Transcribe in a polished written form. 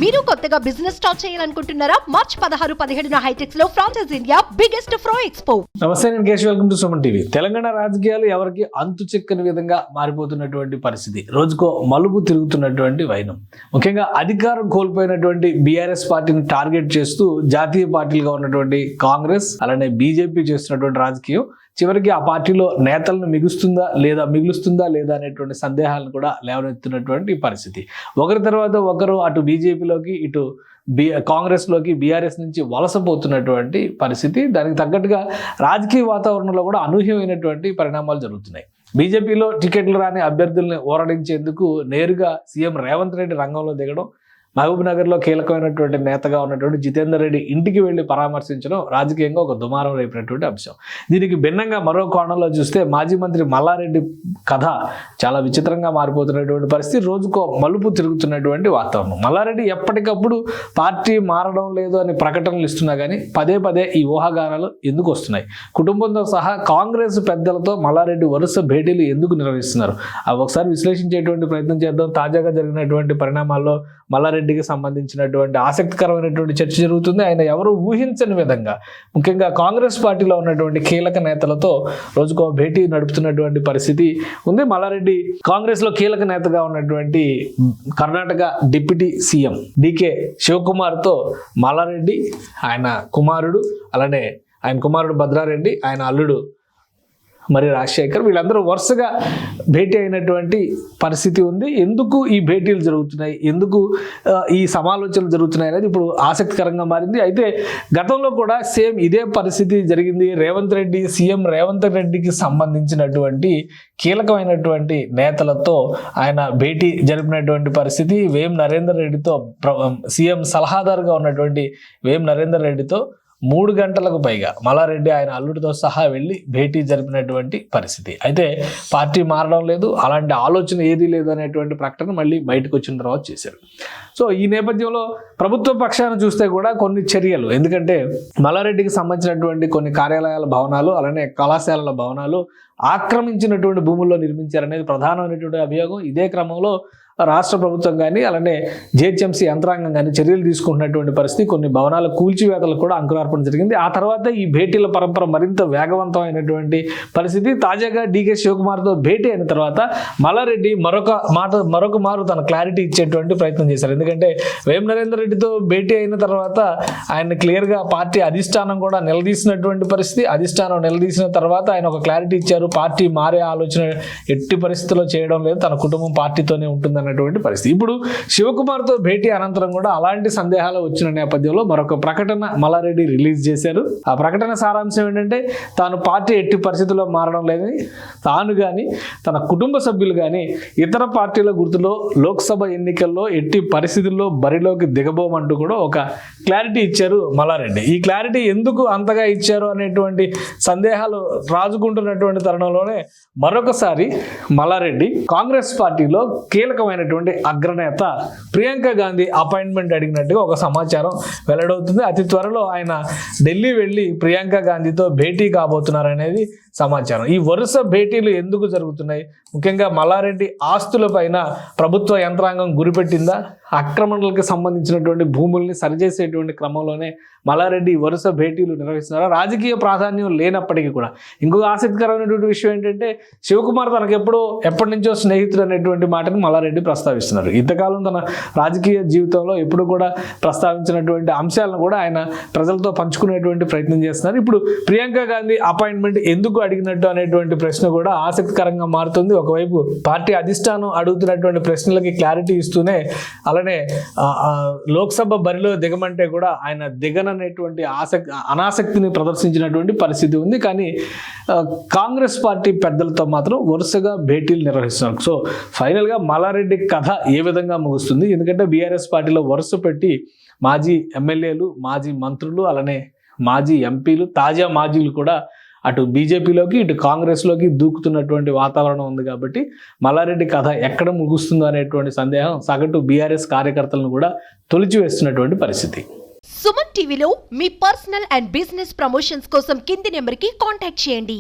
మీరు కొత్తగా business start చేయాలనుకుంటున్నారా? మార్చ్ 16-17 హైటెక్స్ లో ఫ్రాన్సెస్ ఇండియా బిగ్గెస్ట్ ఫ్రో ఎక్స్పో. నమస్తే, నేను Keshav. Welcome to Suman TV. Telangana రాజకీయాలు ఎవరికి అంతు చిక్కని విధంగా మారిపోతున్నటువంటి పరిస్థితి, రోజుకో మలుపు తిరుగుతున్నటువంటి వైనం. ముఖ్యంగా అధికారం కోల్పోయినటువంటి బీఆర్ఎస్ పార్టీని టార్గెట్ చేస్తూ జాతీయ పార్టీలుగా ఉన్నటువంటి కాంగ్రెస్ అలానే బీజేపీ చేస్తున్నటువంటి రాజకీయం చివరికి ఆ పార్టీలో నేతలను మిగులుస్తుందా లేదా అనేటువంటి సందేహాలను కూడా లేవనెత్తున్నటువంటి పరిస్థితి. ఒకరి తర్వాత ఒకరు అటు బీజేపీలోకి ఇటు కాంగ్రెస్లోకి బీఆర్ఎస్ నుంచి వలసపోతున్నటువంటి పరిస్థితి. దానికి తగ్గట్టుగా రాజకీయ వాతావరణంలో కూడా అనూహ్యమైనటువంటి పరిణామాలు జరుగుతున్నాయి. బీజేపీలో టికెట్లు రాని అభ్యర్థుల్ని ఓరడించేందుకు నేరుగా సీఎం రేవంత్ రెడ్డి రంగంలో దిగడం, మహబూబ్ నగర్లో కీలకమైనటువంటి నేతగా ఉన్నటువంటి జితేందర్ రెడ్డి ఇంటికి వెళ్ళి పరామర్శించడం రాజకీయంగా ఒక దుమారం రేపినటువంటి అంశం. దీనికి భిన్నంగా మరో కోణంలో చూస్తే మాజీ మంత్రి మల్లారెడ్డి కథ చాలా విచిత్రంగా మారిపోతున్నటువంటి పరిస్థితి, రోజుకో మలుపు తిరుగుతున్నటువంటి వాతావరణం. మల్లారెడ్డి ఎప్పటికప్పుడు పార్టీ మారడం లేదు అని ప్రకటనలు ఇస్తున్నా కానీ పదే పదే ఈ ఊహాగానాలు ఎందుకు వస్తున్నాయి? కుటుంబంతో సహా కాంగ్రెస్ పెద్దలతో మల్లారెడ్డి వరుస భేటీలు ఎందుకు నిర్వహిస్తున్నారు? అవి ఒకసారి విశ్లేషించేటువంటి ప్రయత్నం చేద్దాం. తాజాగా జరిగినటువంటి పరిణామాల్లో మల్లారెడ్డికి సంబంధించినటువంటి ఆసక్తికరమైనటువంటి చర్చ జరుగుతుంది. ఆయన ఎవరు ఊహించని విధంగా ముఖ్యంగా కాంగ్రెస్ పార్టీలో ఉన్నటువంటి కీలక నేతలతో రోజుకో భేటీ నడుపుతున్నటువంటి పరిస్థితి ఉంది. మల్లారెడ్డి కాంగ్రెస్ లో కీలక నేతగా ఉన్నటువంటి కర్ణాటక డిప్యూటీ సీఎం డికే శివకుమార్తో మల్లారెడ్డి, ఆయన కుమారుడు, అలానే ఆయన కుమారుడు భద్రారెడ్డి, ఆయన అల్లుడు మరి రాజశేఖర్, వీళ్ళందరూ వరుసగా భేటీ అయినటువంటి పరిస్థితి ఉంది. ఎందుకు ఈ భేటీలు జరుగుతున్నాయి, ఎందుకు ఈ సమాలోచనలు జరుగుతున్నాయి అనేది ఇప్పుడు ఆసక్తికరంగా మారింది. అయితే గతంలో కూడా సేమ్ ఇదే పరిస్థితి జరిగింది. సీఎం రేవంత్ రెడ్డికి సంబంధించినటువంటి కీలకమైనటువంటి నేతలతో ఆయన భేటీ జరిపినటువంటి పరిస్థితి. వేం నరేందర్ రెడ్డితో, సీఎం సలహాదారుగా ఉన్నటువంటి వేం నరేందర్ రెడ్డితో 3 గంటలకు పైగా మల్లారెడ్డి ఆయన అల్లుడితో సహా వెళ్ళి భేటీ జరిపినటువంటి పరిస్థితి. అయితే పార్టీ మారడం లేదు, అలాంటి ఆలోచన ఏదీ లేదు అనేటువంటి ప్రకటన మళ్ళీ బయటకు వచ్చిన తర్వాత చేశారు. సో ఈ నేపథ్యంలో ప్రభుత్వ పక్షాన్ని చూస్తే కూడా కొన్ని చర్యలు, ఎందుకంటే మల్లారెడ్డికి సంబంధించినటువంటి కొన్ని కార్యాలయాల భవనాలు అలానే కళాశాలల భవనాలు ఆక్రమించినటువంటి భూముల్లో నిర్మించారనేది ప్రధానమైనటువంటి అభియోగం. ఇదే క్రమంలో రాష్ట్ర ప్రభుత్వం కానీ అలానే జిహెచ్ఎంసీ యంత్రాంగం కానీ చర్యలు తీసుకుంటున్నటువంటి పరిస్థితి. కొన్ని భవనాల కూల్చివేతలకు కూడా అంకురార్పణ జరిగింది. ఆ తర్వాత ఈ భేటీల పరంపర మరింత వేగవంతమైనటువంటి పరిస్థితి. తాజాగా డీకే శివకుమార్తో భేటీ అయిన తర్వాత మల్లారెడ్డి మరొక మారు తన క్లారిటీ ఇచ్చేటువంటి ప్రయత్నం చేశారు. ఎందుకంటే వేం నరేందర్ రెడ్డితో భేటీ అయిన తర్వాత ఆయన క్లియర్గా పార్టీ అధిష్టానం కూడా నిలదీసినటువంటి పరిస్థితి. అధిష్టానం నిలదీసిన తర్వాత ఆయన ఒక క్లారిటీ ఇచ్చారు. పార్టీ మారే ఆలోచన ఎట్టి పరిస్థితుల్లో చేయడం లేదు, తన కుటుంబం పార్టీతోనే ఉంటుంది అన్నటువంటి పరిస్థితి. ఇప్పుడు శివకుమార్తో భేటీ అనంతరం కూడా అలాంటి సందేహాలు వచ్చిన నేపథ్యంలో మరొక ప్రకటన మల్లారెడ్డి రిలీజ్ చేశారు. ఆ ప్రకటన సారాంశం ఏంటంటే, తాను పార్టీ ఎట్టి పరిస్థితుల్లో మారడం లేదని, తాను కానీ తన కుటుంబ సభ్యులు కానీ ఇతర పార్టీల గుర్తులో లోక్సభ ఎన్నికల్లో ఎట్టి పరిస్థితుల్లో బరిలోకి దిగబోమంటూ కూడా ఒక క్లారిటీ ఇచ్చారు మల్లారెడ్డి. ఈ క్లారిటీ ఎందుకు అంతగా ఇచ్చారు అనేటువంటి సందేహాలు రాజుకుంటున్నటువంటి తరుణంలోనే మరొకసారి మల్లారెడ్డి కాంగ్రెస్ పార్టీలో కీలకమైనటువంటి అగ్రనేత ప్రియాంక గాంధీ అపాయింట్మెంట్ అడిగినట్టుగా ఒక సమాచారం వెల్లడవుతుంది. అతి త్వరలో ఆయన ఢిల్లీ వెళ్ళి ప్రియాంక గాంధీతో భేటీ కాబోతున్నారనేది సమాచారం. ఈ వరుస భేటీలు ఎందుకు జరుగుతున్నాయి? ముఖ్యంగా మల్లారెడ్డి ఆస్తులపైన ప్రభుత్వ యంత్రాంగం గురిపెట్టిందా? ఆక్రమణలకు సంబంధించినటువంటి భూముల్ని సరిచేసేటువంటి క్రమంలోనే మల్లారెడ్డి వరుస భేటీలు నిర్వహిస్తున్నారా? రాజకీయ ప్రాధాన్యం లేనప్పటికీ కూడా ఇంకొక ఆసక్తికరమైనటువంటి విషయం ఏంటంటే, శివకుమార్ తనకు ఎప్పటి నుంచో స్నేహితుడు అనేటువంటి మాటను మల్లారెడ్డి ప్రస్తావిస్తున్నారు. ఇంతకాలం తన రాజకీయ జీవితంలో ఎప్పుడు కూడా ప్రస్తావించినటువంటి అంశాలను కూడా ఆయన ప్రజలతో పంచుకునేటువంటి ప్రయత్నం చేస్తున్నారు. ఇప్పుడు ప్రియాంక గాంధీ అపాయింట్మెంట్ ఎందుకు అడిగినట్టు అనేటువంటి ప్రశ్న కూడా ఆసక్తికరంగా మారుతుంది. ఒకవైపు పార్టీ అధిష్టానం అడుగుతున్నటువంటి ప్రశ్నలకి క్లారిటీ ఇస్తూనే అలానే లోక్సభ బరిలో దిగమంటే కూడా ఆయన దిగననేటువంటి అనాసక్తిని ప్రదర్శించినటువంటి పరిస్థితి ఉంది. కానీ కాంగ్రెస్ పార్టీ పెద్దలతో మాత్రం వరుసగా భేటీలు నిర్వహిస్తున్నారు. సో ఫైనల్గా మల్లారెడ్డి కథ ఏ విధంగా ముగుస్తుంది? ఎందుకంటే బీఆర్ఎస్ పార్టీలో వరుస పెట్టి మాజీ ఎమ్మెల్యేలు, మాజీ మంత్రులు, అలానే మాజీ ఎంపీలు, తాజా మాజీలు కూడా అటు బీజేపీలోకి ఇటు కాంగ్రెస్లోకి దూకుతున్నటువంటి వాతావరణం ఉంది. కాబట్టి మల్లారెడ్డి కథ ఎక్కడ ముగుస్తుందో అనేటువంటి సందేహం సగటు బీఆర్ఎస్ కార్యకర్తలను కూడా తొలిచివేస్తున్నటువంటి పరిస్థితి. సుమన్ టీవీలో మీ పర్సనల్ అండ్ బిజినెస్ ప్రమోషన్స్ కోసం కింది నెంబర్కి కాంటాక్ట్ చేయండి.